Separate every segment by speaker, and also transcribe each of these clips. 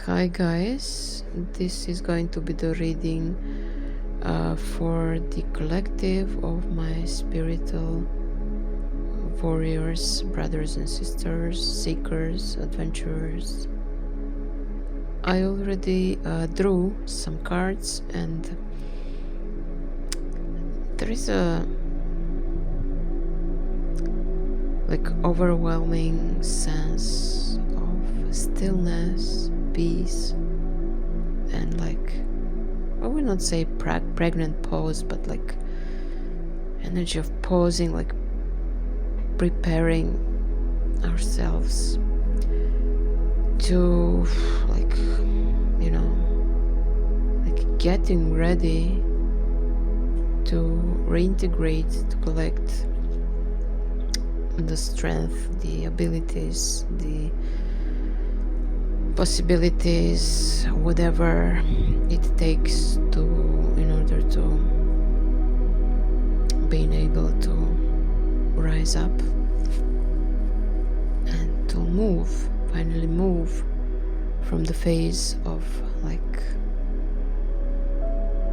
Speaker 1: Hi guys, this is going to be the reading for the collective of my spiritual warriors, brothers and sisters, seekers, adventurers. I already drew some cards, and there is a overwhelming sense of stillness, peace, and I will not say pregnant pause, but energy of pausing, preparing ourselves to getting ready to reintegrate, to collect the strength, the abilities, the possibilities, whatever it takes in order to being able to rise up and to finally move from the phase of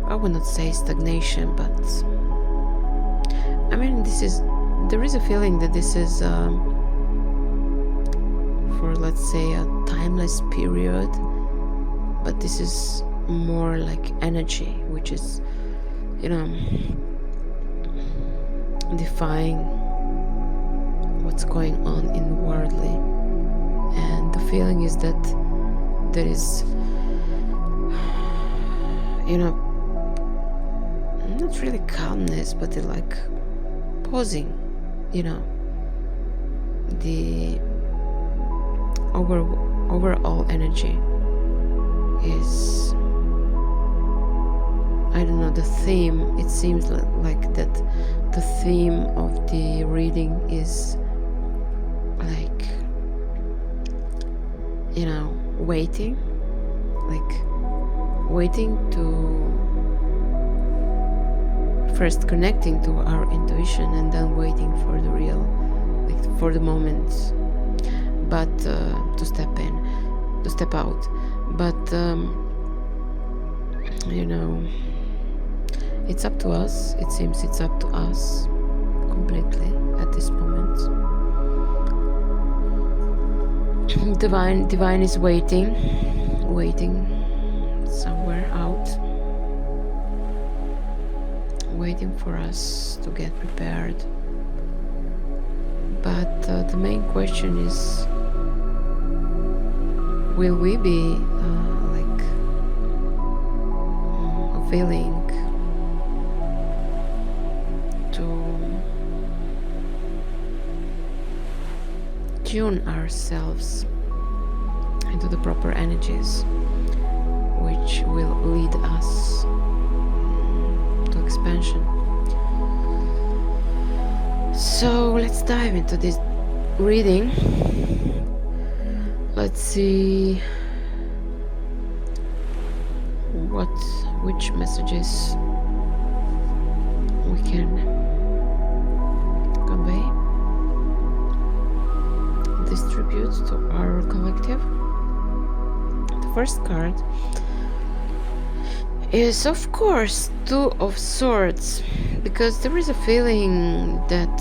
Speaker 1: I would not say stagnation, but there is a feeling that this is for, let's say, a timeless period, but this is more like energy, which is defying what's going on inwardly. And the feeling is that there is not really calmness, but pausing, the overall energy is, I don't know, the theme. It seems like that the theme of the reading is waiting to first connecting to our intuition, and then waiting for the real, for the moment, but to step out. But it's up to us. It seems it's up to us completely at this moment. Divine is waiting somewhere out, waiting for us to get prepared. But the main question is, will we be willing to tune ourselves into the proper energies which will lead us to expansion? So let's dive into this reading. Let's see which messages we can convey, distribute to our collective. The first card is, of course, Two of Swords, because there is a feeling that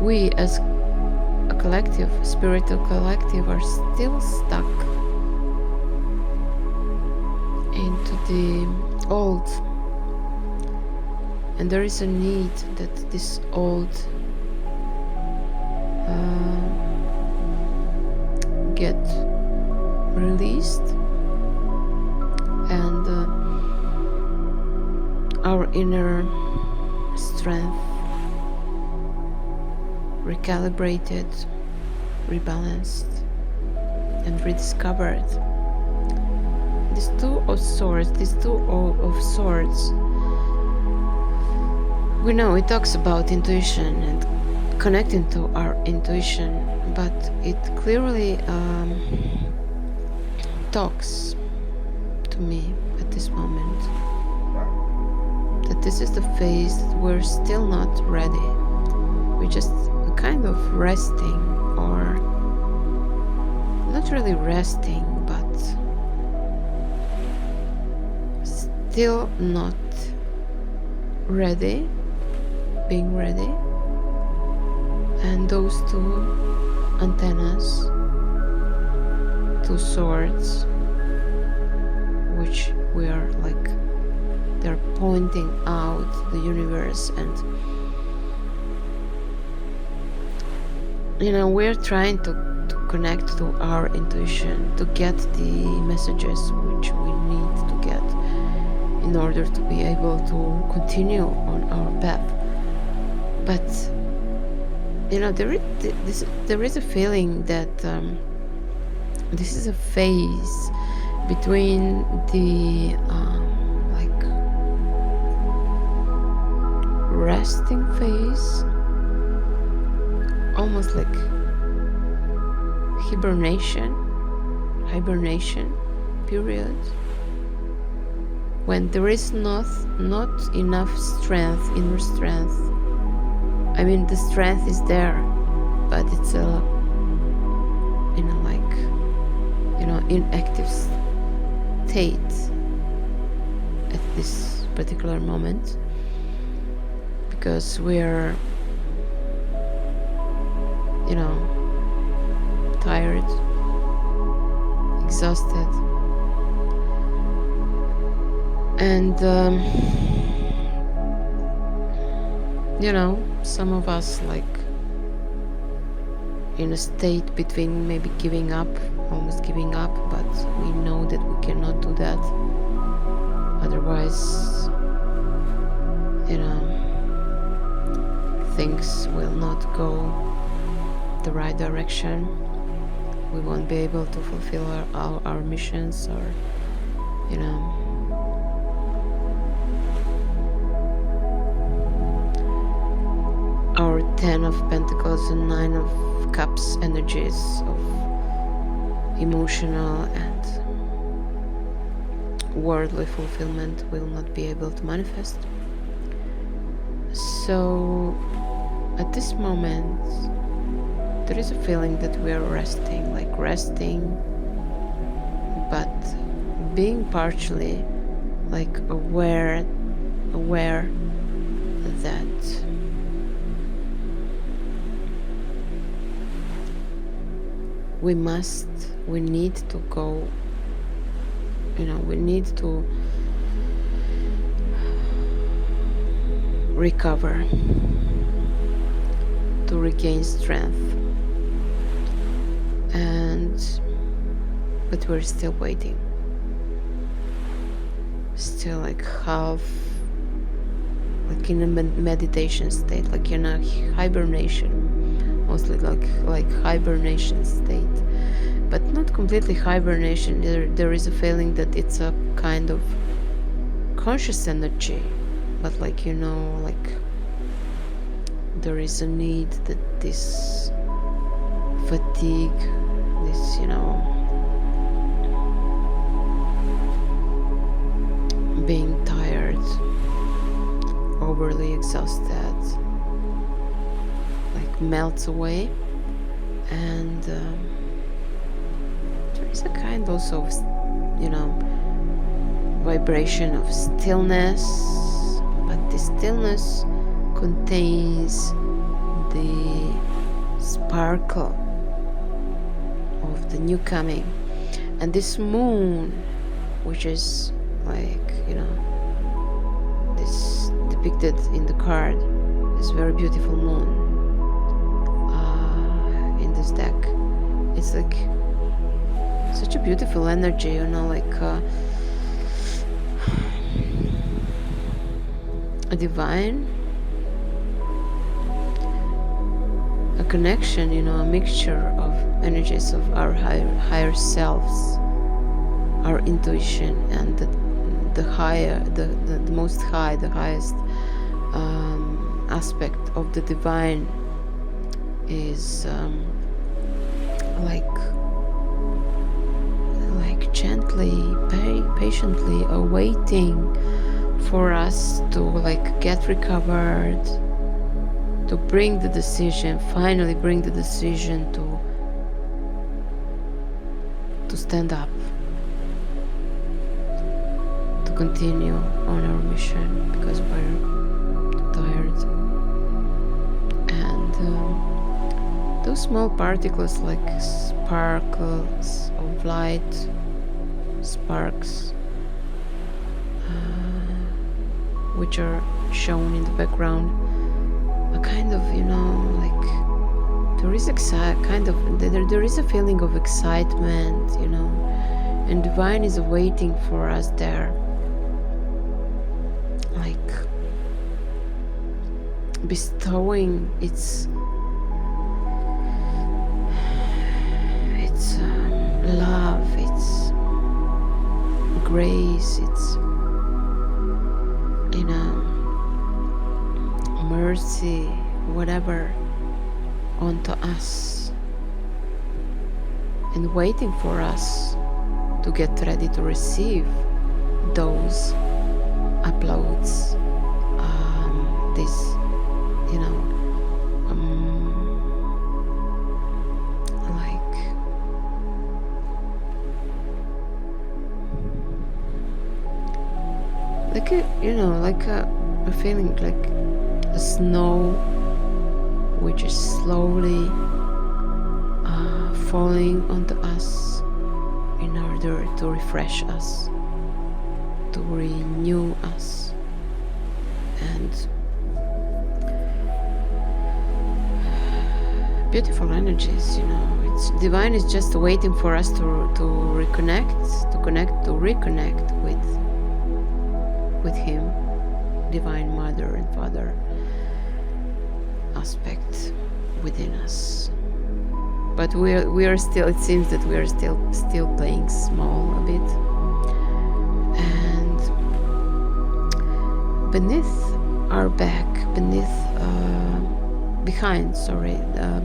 Speaker 1: we as a collective, spiritual collective, are still stuck into the old, and there is a need that this old get released, and our inner strength recalibrated, rebalanced, and rediscovered. These Two of Swords, we know it talks about intuition and connecting to our intuition, but it clearly talks to me at this moment that this is the phase that we're still not ready. We're just kind of resting, or not not really resting, but still not ready, being ready. And those two antennas, two swords, which we are like, they're pointing out the universe, and we're trying to connect to our intuition, to get the messages which we need to get in order to be able to continue on our path. But there is a feeling that this is a phase between the resting phase, almost like hibernation period, when there is not enough strength, inner strength. I mean, the strength is there, but it's inactive state at this particular moment, because we're tired, exhausted, and some of us in a state between maybe almost giving up, but we know that we cannot do that, otherwise things will not go the right direction. We won't be able to fulfill our missions, or our 10 of Pentacles and 9 of Cups energies of emotional and worldly fulfillment will not be able to manifest. So at this moment there is a feeling that we are resting, but being partially aware that we need to go, we need to recover, to regain strength, but we're still waiting, still half in a meditation state, in a hibernation, mostly like hibernation state, but not completely hibernation. There is a feeling that it's a kind of conscious energy, but there is a need that this fatigue, this being tired, overly exhausted, melts away, and there is a kind also of vibration of stillness, but the stillness contains the sparkle of the new coming, and this moon, which is this depicted in the card, this very beautiful moon in this deck. It's such a beautiful energy, a divine, a connection, a mixture of energies of our higher selves, our intuition, and the most high, the highest aspect of the divine is gently, patiently awaiting for us to get recovered, to finally bring the decision to stand up, to continue on our mission, because we're too tired. And those small particles, like sparkles of light, sparks, which are shown in the background, a kind of, like there is there is a feeling of excitement, and divine is waiting for us there, like bestowing its love, its grace, its mercy, whatever, onto us, and waiting for us to get ready to receive those uploads, this, like a feeling like a snow which is slowly falling onto us in order to refresh us, to renew us, and beautiful energies, it's divine is just waiting for us to reconnect, to reconnect with him, divine mother and father aspect within us. But we are still, it seems that we are still playing small a bit, and beneath our back,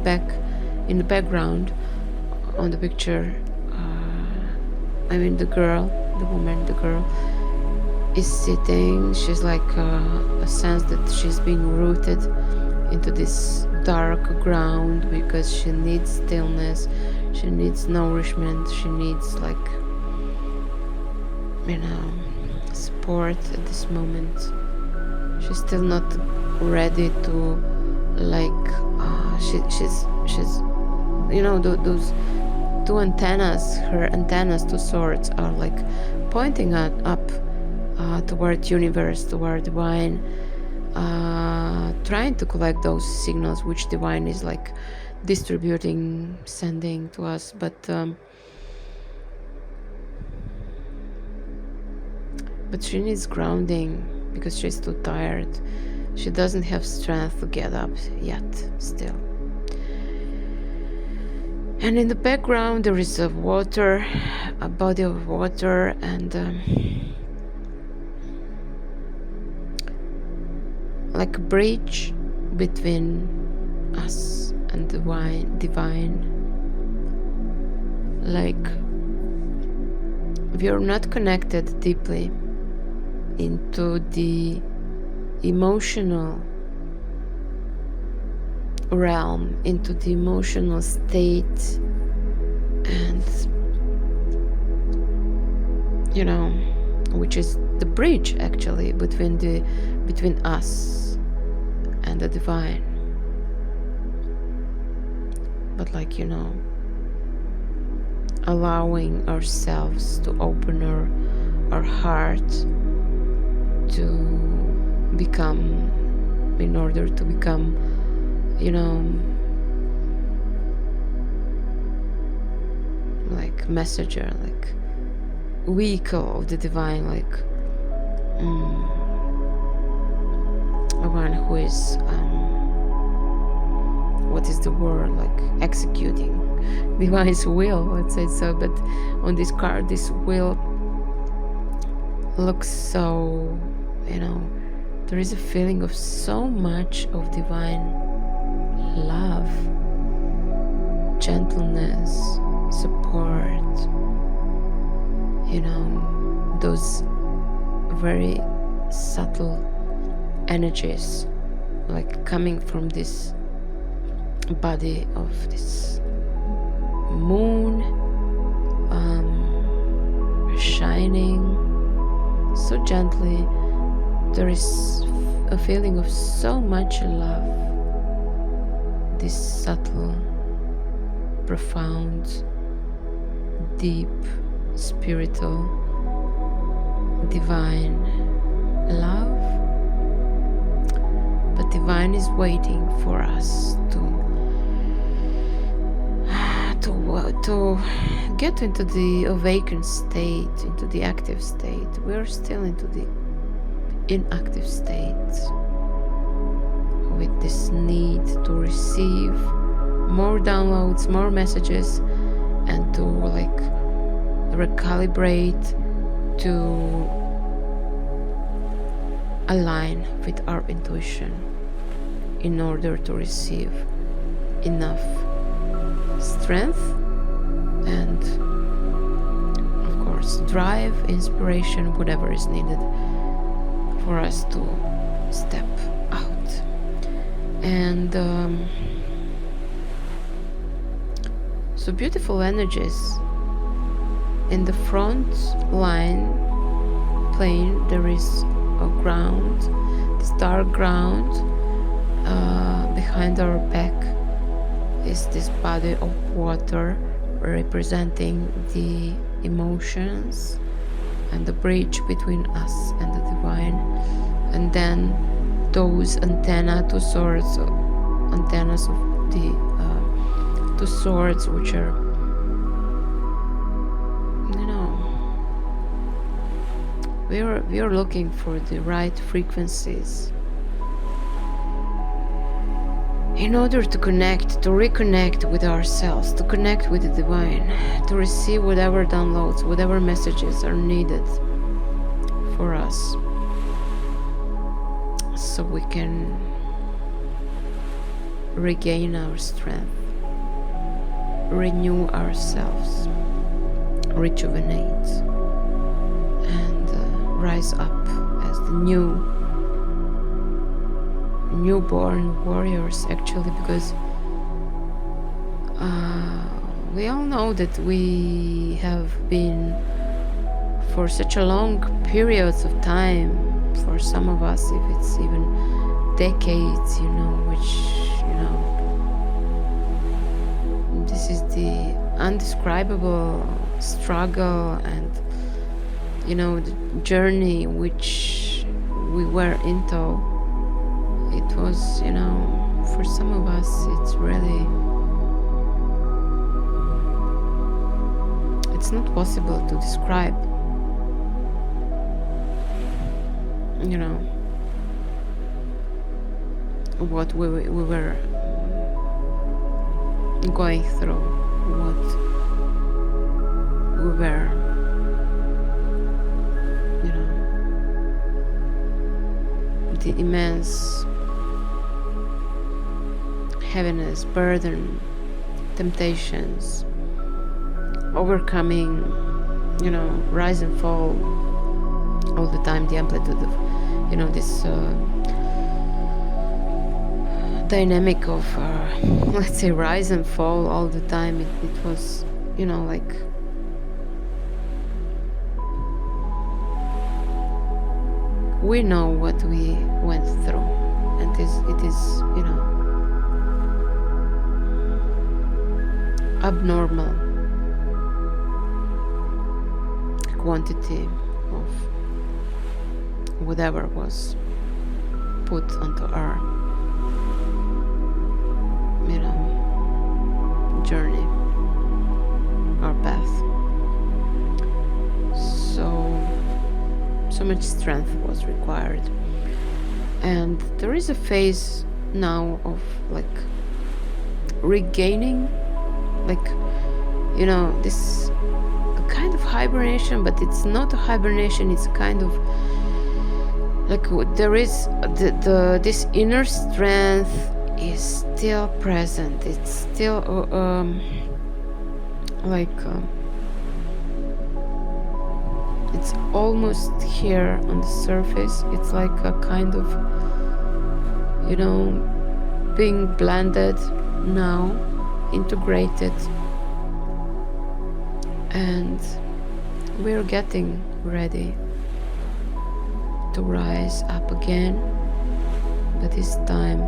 Speaker 1: back in the background on the picture, the girl is sitting. She's like a sense that she's being rooted into this dark ground because she needs stillness, she needs nourishment, she needs support at this moment. She's still not ready to she's those two antennas, her antennas, two swords, are like pointing up toward universe, toward divine, trying to collect those signals which divine is like distributing, sending to us, but she needs grounding because she's too tired. She doesn't have strength to get up yet still. And in the background there is a body of water, and like a bridge between us and divine. Like we are not connected deeply into the emotional realm, into the emotional state, and which is the bridge actually between us and the divine. But allowing ourselves to open our heart to become, in order to become like messenger, like vehicle of the divine, like one who is what is the word, like executing divine's will, let's say so. But on this card, this will looks so, there is a feeling of so much of divine love, gentleness, support, those very subtle energies like coming from this body of this moon, shining so gently. There is a feeling of so much love, this subtle, profound, deep, spiritual, divine love. But divine is waiting for us to get into the awakened state, into the active state. We're still into the inactive state, with this need to receive more downloads, more messages, and to recalibrate, to align with our intuition in order to receive enough strength and, of course, drive, inspiration, whatever is needed for us to step out. And so beautiful energies. In the front line plane there is a ground, this dark ground. Behind our back is this body of water representing the emotions and the bridge between us and the divine. And then those antennas of the two swords, which are, we are looking for the right frequencies in order to connect, to reconnect with ourselves, to connect with the divine, to receive whatever downloads, whatever messages are needed for us, so we can regain our strength, renew ourselves, rejuvenate, and rise up as the newborn warriors, actually, because we all know that we have been, for such a long periods of time, for some of us if it's even decades, this is the undescribable struggle and the journey which we were into. It was, for some of us, it's really, it's not possible to describe, what we were going through, what we were, the immense heaviness, burden, temptations, overcoming, rise and fall all the time, the amplitude of, this dynamic of, let's say, rise and fall all the time. It was, we know what we went through, and it is abnormal quantity of whatever was put onto our journey, our path. So much strength was required, and there is a phase now of regaining, this a kind of hibernation, but it's not a hibernation. It's kind of there is this inner strength is still present. It's still it's almost here on the surface. It's like a kind of being blended now, integrated, and we're getting ready to rise up again, but this time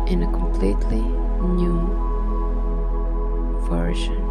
Speaker 1: in a completely new version.